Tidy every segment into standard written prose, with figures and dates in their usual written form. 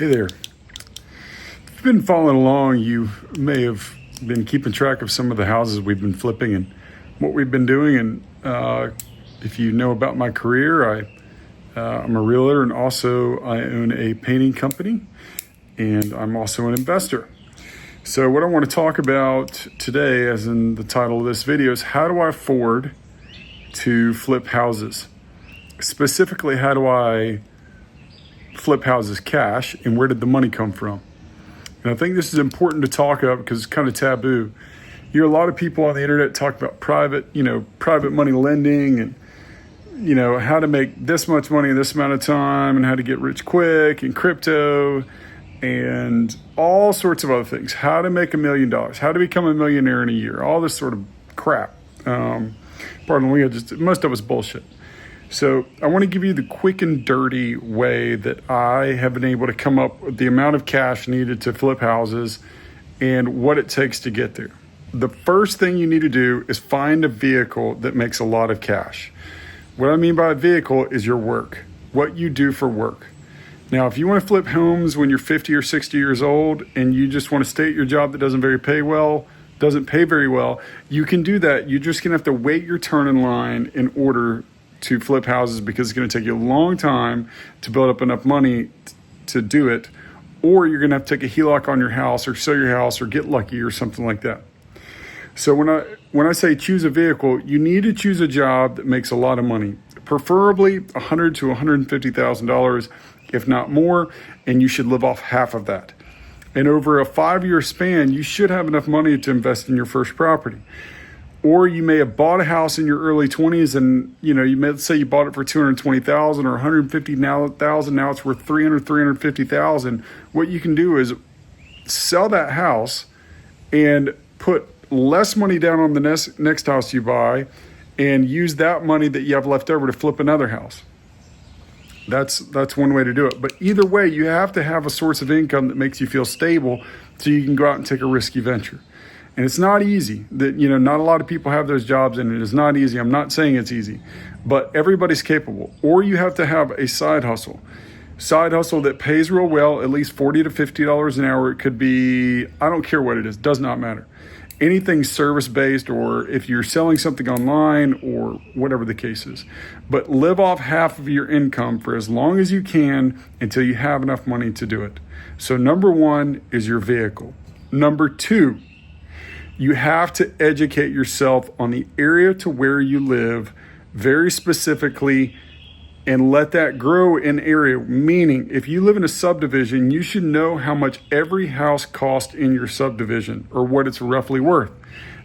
Hey there. If you've been following along, you may have been keeping track of some of the houses we've been flipping and what we've been doing. And if you know about my career, I'm a realtor and also I own a painting company and I'm also an investor. So what I want to talk about today, as in the title of this video, is how do I afford to flip houses? Specifically, how do I flip houses cash, and where did the money come from? And I think this is important to talk about because it's kind of taboo. You hear a lot of people on the internet talk about private money lending and, how to make this much money in this amount of time and how to get rich quick and crypto and all sorts of other things. How to make $1 million, how to become a millionaire in a year, all this sort of crap. Pardon me, most of it's bullshit. So I want to give you the quick and dirty way that I have been able to come up with the amount of cash needed to flip houses and what it takes to get there. The first thing you need to do is find a vehicle that makes a lot of cash. What I mean by a vehicle is your work, what you do for work. Now, if you want to flip homes when you're 50 or 60 years old and you just want to stay at your job that doesn't pay very well, you can do that. You're just going to have to wait your turn in line in order to flip houses because it's going to take you a long time to build up enough money to do it, or you're going to have to take a HELOC on your house or sell your house or get lucky or something like that. So when I say choose a vehicle, you need to choose a job that makes a lot of money, preferably $100,000 to $150,000, if not more, and you should live off half of that. And over a 5-year span, you should have enough money to invest in your first property. Or you may have bought a house in your early 20s and, let's say you bought it for $220,000 or $150,000. Now it's worth $350,000. What you can do is sell that house and put less money down on the next house you buy and use that money that you have left over to flip another house. That's one way to do it. But either way, you have to have a source of income that makes you feel stable so you can go out and take a risky venture. And it's not easy. Not a lot of people have those jobs, and it is not easy. I'm not saying it's easy, but everybody's capable. Or you have to have a side hustle that pays real well, at least $40 to $50 an hour. It could be, I don't care what it is, does not matter. Anything service-based, or if you're selling something online or whatever the case is. But live off half of your income for as long as you can until you have enough money to do it. So number one is your vehicle. Number two, you have to educate yourself on the area to where you live very specifically and let that grow in area. Meaning, if you live in a subdivision, you should know how much every house costs in your subdivision or what it's roughly worth.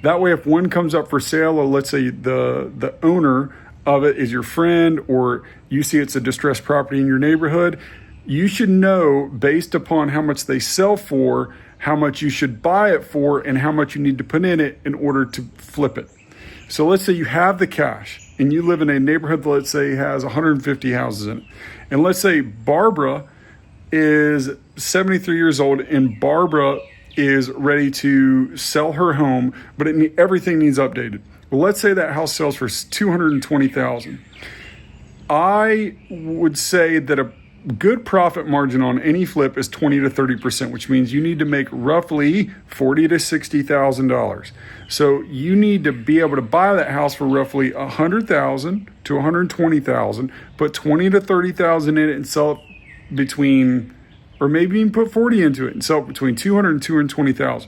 That way, if one comes up for sale, or let's say the owner of it is your friend, or you see it's a distressed property in your neighborhood, you should know, based upon how much they sell for, how much you should buy it for, and how much you need to put in it in order to flip it. So let's say you have the cash and you live in a neighborhood that, let's say, has 150 houses in it. And let's say Barbara is 73 years old and Barbara is ready to sell her home, but everything needs updated. Well, let's say that house sells for $220,000. I would say that a good profit margin on any flip is 20 to 30%, which means you need to make roughly $40,000 to $60,000. So you need to be able to buy that house for roughly $100,000 to $120,000, put $20,000 to $30,000 in it and sell it between, or maybe even put $40,000 into it and sell it between $200,000 and $220,000.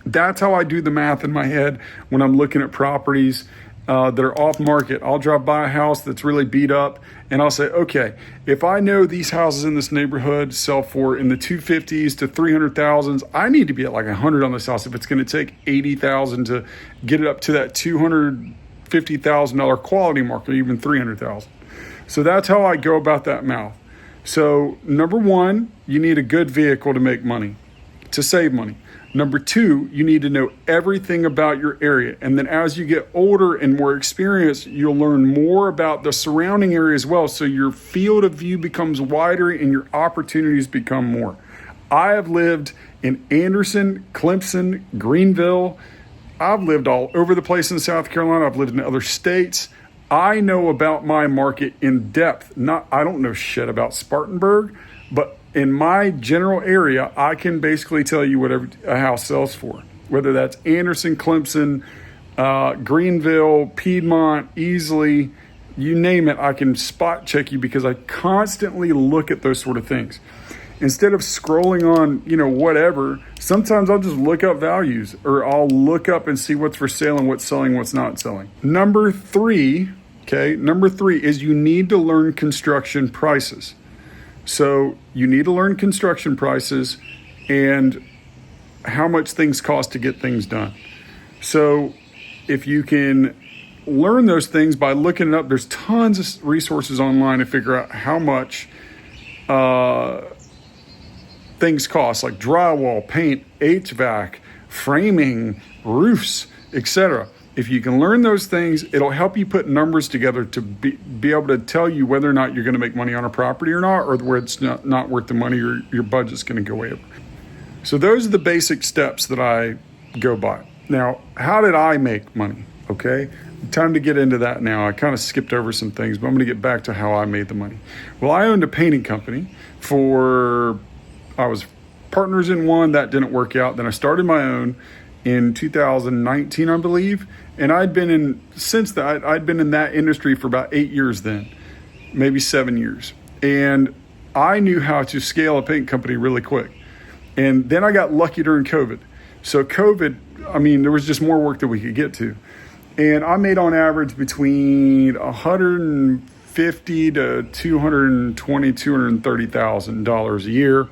That's how I do the math in my head when I'm looking at properties that are off market. I'll drive by a house that's really beat up and I'll say, okay, if I know these houses in this neighborhood sell for in the 250s to 300,000s, I need to be at like 100 on this house if it's going to take 80,000 to get it up to that $250,000 quality mark, or even 300,000. So that's how I go about that math. So number one, you need a good vehicle to make money, to save money. Number two, you need to know everything about your area. And then as you get older and more experienced, you'll learn more about the surrounding area as well. So your field of view becomes wider and your opportunities become more. I have lived in Anderson, Clemson, Greenville. I've lived all over the place in South Carolina. I've lived in other states. I know about my market in depth. I don't know shit about Spartanburg, but in my general area, I can basically tell you what a house sells for, whether that's Anderson, Clemson, Greenville, Piedmont, Easley, you name it. I can spot check you because I constantly look at those sort of things. Instead of scrolling on, whatever, sometimes I'll just look up values, or I'll look up and see what's for sale and what's selling, what's not selling. Number three is you need to learn construction prices. So you need to learn construction prices and how much things cost to get things done. So if you can learn those things by looking it up, there's tons of resources online to figure out how much things cost, like drywall, paint, HVAC, framing, roofs, etc. If you can learn those things, it'll help you put numbers together to be able to tell you whether or not you're going to make money on a property or not, or where it's not worth the money, or your budget's going to go away. So those are the basic steps that I go by. Now, how did I make money? Okay, time to get into that now. I kind of skipped over some things, but I'm going to get back to how I made the money. Well, I owned a painting company I was partners in one, that didn't work out. Then I started my own in 2019, I believe. And I'd been in that industry for about 8 years then, maybe 7 years. And I knew how to scale a paint company really quick. And then I got lucky during COVID. So COVID, there was just more work that we could get to. And I made on average between $150,000 to $230,000 a year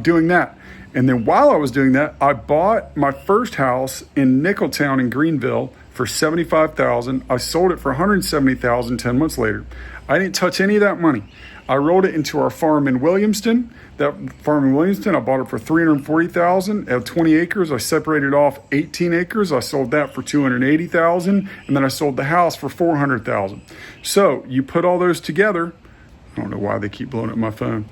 doing that. And then while I was doing that, I bought my first house in Nicholtown in Greenville for $75,000. I sold it for $170,000 10 months later. I didn't touch any of that money. I rolled it into our farm in Williamston. That farm in Williamston, I bought it for $340,000. At 20 acres, I separated off 18 acres. I sold that for $280,000, and then I sold the house for $400,000. So you put all those together. I don't know why they keep blowing up my phone.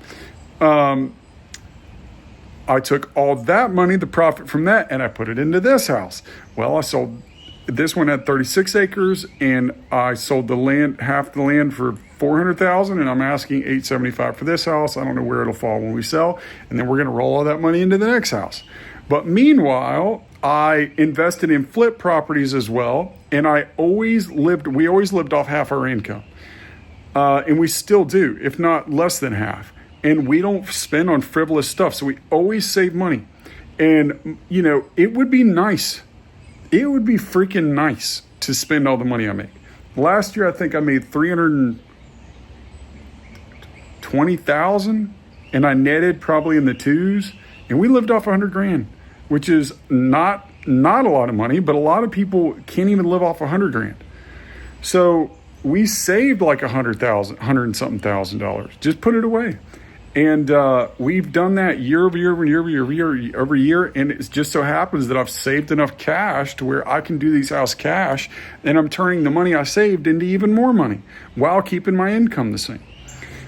I took all that money, the profit from that, and I put it into this house. Well, I sold this one at 36 acres, and I sold the land, half the land, for $400,000, and I'm asking $875 for this house. I don't know where it'll fall when we sell, and then we're going to roll all that money into the next house. But meanwhile, I invested in flip properties as well, and we always lived off half our income, and we still do, if not less than half. And we don't spend on frivolous stuff, so we always save money. And it would be nice. It would be freaking nice to spend all the money I make. Last year, I think I made $320,000, and I netted probably in the twos, and we lived off $100,000, which is not a lot of money, but a lot of people can't even live off $100,000. So we saved like $100 and something thousand dollars. Just put it away. And we've done that year over year, and it just so happens that I've saved enough cash to where I can do these house cash, and I'm turning the money I saved into even more money while keeping my income the same.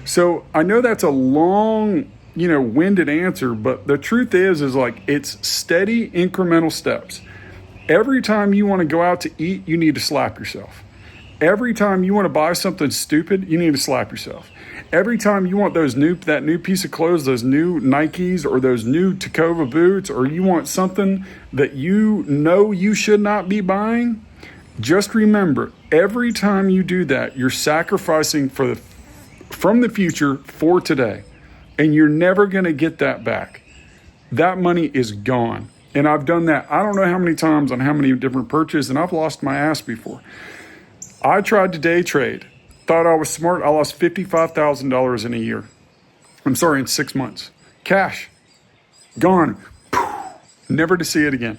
So I know that's a long, winded answer, but the truth is like it's steady incremental steps. Every time you want to go out to eat, you need to slap yourself. Every time you want to buy something stupid, you need to slap yourself. Every time you want that new piece of clothes, those new Nikes or those new Tacova boots, or you want something that you should not be buying, just remember, every time you do that, you're sacrificing from the future for today, and you're never going to get that back. That money is gone. And I've done that I don't know how many times on how many different purchases, and I've lost my ass before. I tried to day trade. Thought I was smart. I lost $55,000 in a year. in 6 months. Cash. Gone. Never to see it again.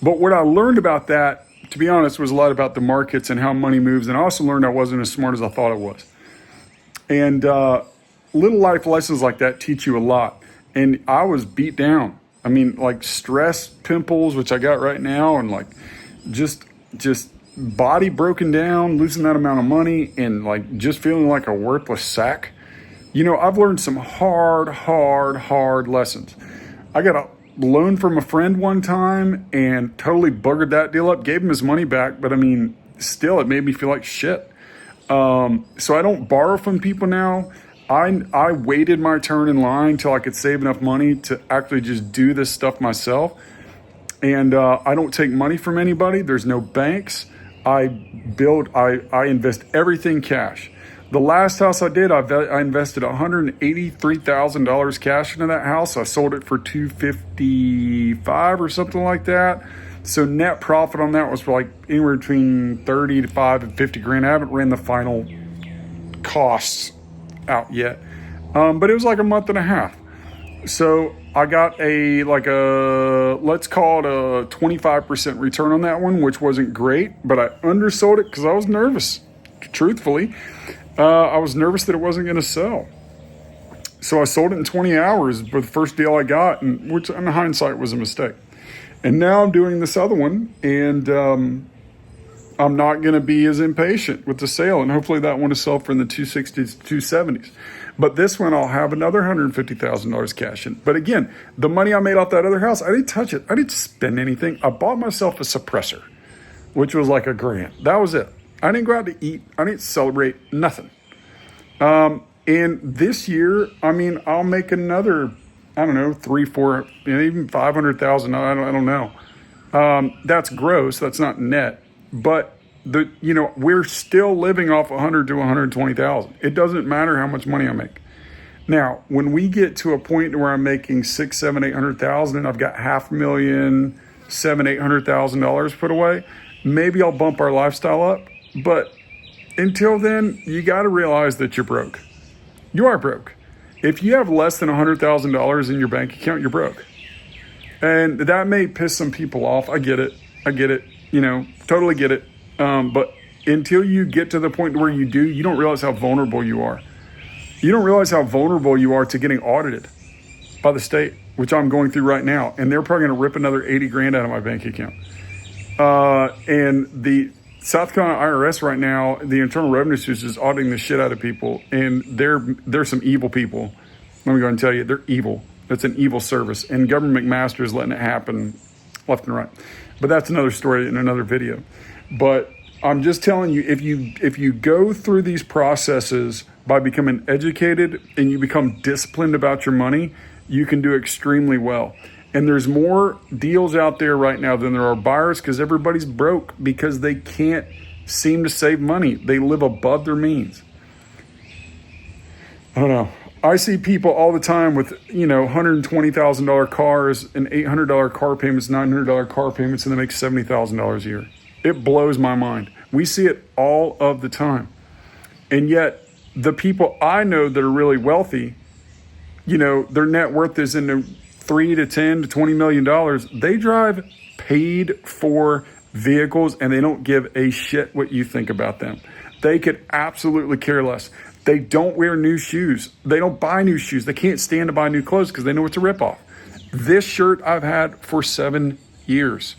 But what I learned about that, to be honest, was a lot about the markets and how money moves. And I also learned I wasn't as smart as I thought I was. And little life lessons like that teach you a lot. And I was beat down. I mean, like stress, pimples, which I got right now, and like just body broken down, losing that amount of money, and like just feeling like a worthless sack. You know, I've learned some hard lessons. I got a loan from a friend one time and totally buggered that deal up, gave him his money back, but I mean, still, it made me feel like shit. So I don't borrow from people now. I waited my turn in line till I could save enough money to actually just do this stuff myself. And I don't take money from anybody. There's no banks. I invest everything cash. The last house I did, I invested $183,000 cash into that house. I sold it for $255 or something like that. So net profit on that was like anywhere between 35 and 50 grand. I haven't ran the final costs out yet, but it was like a month and a half. So I got let's call it a 25% return on that one, which wasn't great, but I undersold it because I was nervous. Truthfully, I was nervous that it wasn't going to sell. So I sold it in 20 hours with the first deal I got, and which in hindsight was a mistake. And now I'm doing this other one, and I'm not going to be as impatient with the sale, and hopefully that one will sell for in the 260s, 270s. But this one, I'll have another $150,000 cash in. But again, the money I made off that other house, I didn't touch it. I didn't spend anything. I bought myself a suppressor, which was like $1,000. That was it. I didn't go out to eat. I didn't celebrate, nothing. And this year, I mean, I'll make another, I don't know, 3, 4, even 500,000. I don't know. That's gross. That's not net. But we're still living off 100 to 120,000. It doesn't matter how much money I make. Now, when we get to a point where I'm making 6, 7, 800,000, and I've got $500,000, $700,000, $800,000 put away, maybe I'll bump our lifestyle up. But until then, you got to realize that you're broke. You are broke. If you have less than $100,000 in your bank account, you're broke. And that may piss some people off. I get it. Totally get it. But until you get to the point where you do, you don't realize how vulnerable you are. You don't realize how vulnerable you are to getting audited by the state, which I'm going through right now. And they're probably going to rip another 80 grand out of my bank account. And the South Carolina IRS right now, the Internal Revenue Service is auditing the shit out of people. And they're some evil people. Let me go and tell you, they're evil. It's an evil service. And Governor McMaster is letting it happen left and right. But that's another story in another video. But I'm just telling you, if you go through these processes by becoming educated and you become disciplined about your money, you can do extremely well. And there's more deals out there right now than there are buyers because everybody's broke because they can't seem to save money. They live above their means. I don't know. I see people all the time with, $120,000 cars and $800 car payments, $900 car payments, and they make $70,000 a year. It blows my mind. We see it all of the time. And yet the people I know that are really wealthy, their net worth is in the $3 to $10 to $20 million. They drive paid for vehicles and they don't give a shit what you think about them. They could absolutely care less. They don't wear new shoes. They don't buy new shoes. They can't stand to buy new clothes because they know it's a ripoff. This shirt I've had for 7 years.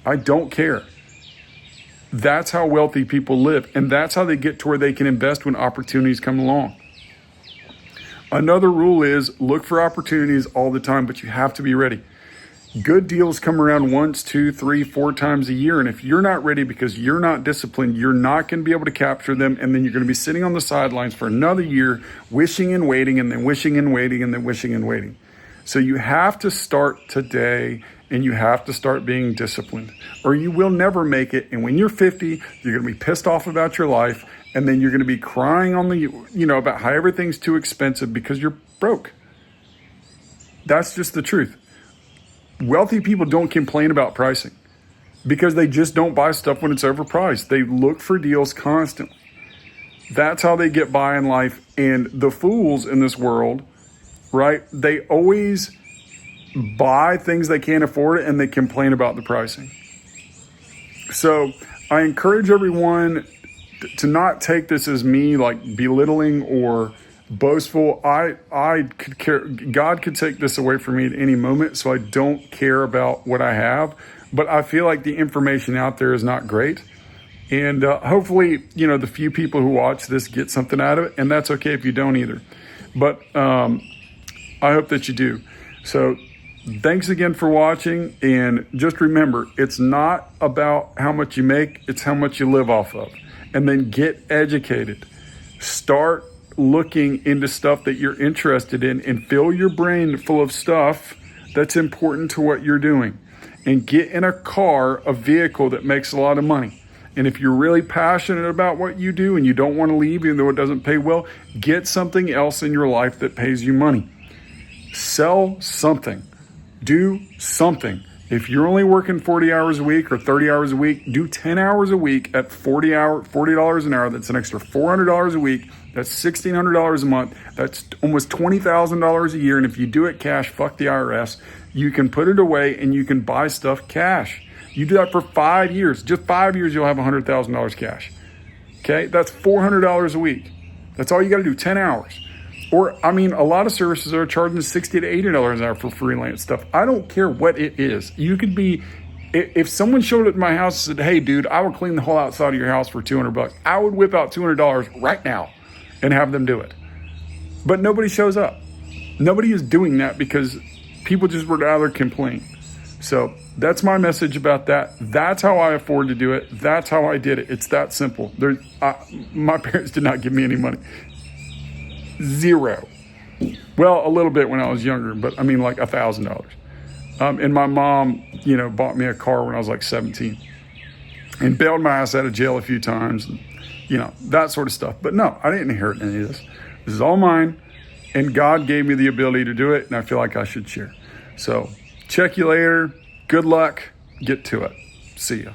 I don't care. That's how wealthy people live. And that's how they get to where they can invest when opportunities come along. Another rule is look for opportunities all the time, but you have to be ready. Good deals come around once, 2, 3, 4 times a year. And if you're not ready because you're not disciplined, you're not going to be able to capture them. And then you're going to be sitting on the sidelines for another year, wishing and waiting, and then wishing and waiting, and then wishing and waiting. So you have to start today, and you have to start being disciplined, or you will never make it. And when you're 50, you're going to be pissed off about your life. And then you're going to be crying about how everything's too expensive because you're broke. That's just the truth. Wealthy people don't complain about pricing because they just don't buy stuff when it's overpriced. They look for deals constantly. That's how they get by in life. And the fools in this world, right, they always buy things they can't afford and they complain about the pricing. So I encourage everyone to not take this as me like belittling or boastful. I could care. God could take this away from me at any moment, so I don't care about what I have. But I feel like the information out there is not great, and hopefully, the few people who watch this get something out of it, and that's okay if you don't either. But I hope that you do. So thanks again for watching, and just remember, it's not about how much you make; it's how much you live off of. And then get educated. Start looking into stuff that you're interested in and fill your brain full of stuff that's important to what you're doing. And get in a car, a vehicle that makes a lot of money. And if you're really passionate about what you do and you don't want to leave, even though it doesn't pay well, get something else in your life that pays you money. Sell something. Do something. If you're only working 40 hours a week or 30 hours a week, do 10 hours a week at $40 an hour. That's an extra $400 a week. That's $1,600 a month. That's almost $20,000 a year. And if you do it cash, fuck the IRS. You can put it away and you can buy stuff cash. You do that for 5 years. Just 5 years, you'll have $100,000 cash. Okay, that's $400 a week. That's all you got to do, 10 hours. Or, I mean, a lot of services are charging $60 to $80 an hour for freelance stuff. I don't care what it is. You could be, if someone showed up at my house and said, hey, dude, I would clean the whole outside of your house for $200, I would whip out $200 right now and have them do it. But nobody shows up. Nobody is doing that because people just would rather complain. So that's my message about that. That's how I afford to do it. That's how I did it. It's that simple. My parents did not give me any money. Zero. Well, a little bit when I was younger, but I mean like $1,000. And my mom, bought me a car when I was like 17 and bailed my ass out of jail a few times, and, that sort of stuff. But no, I didn't inherit any of this. This is all mine. And God gave me the ability to do it. And I feel like I should share. So check you later. Good luck. Get to it. See ya.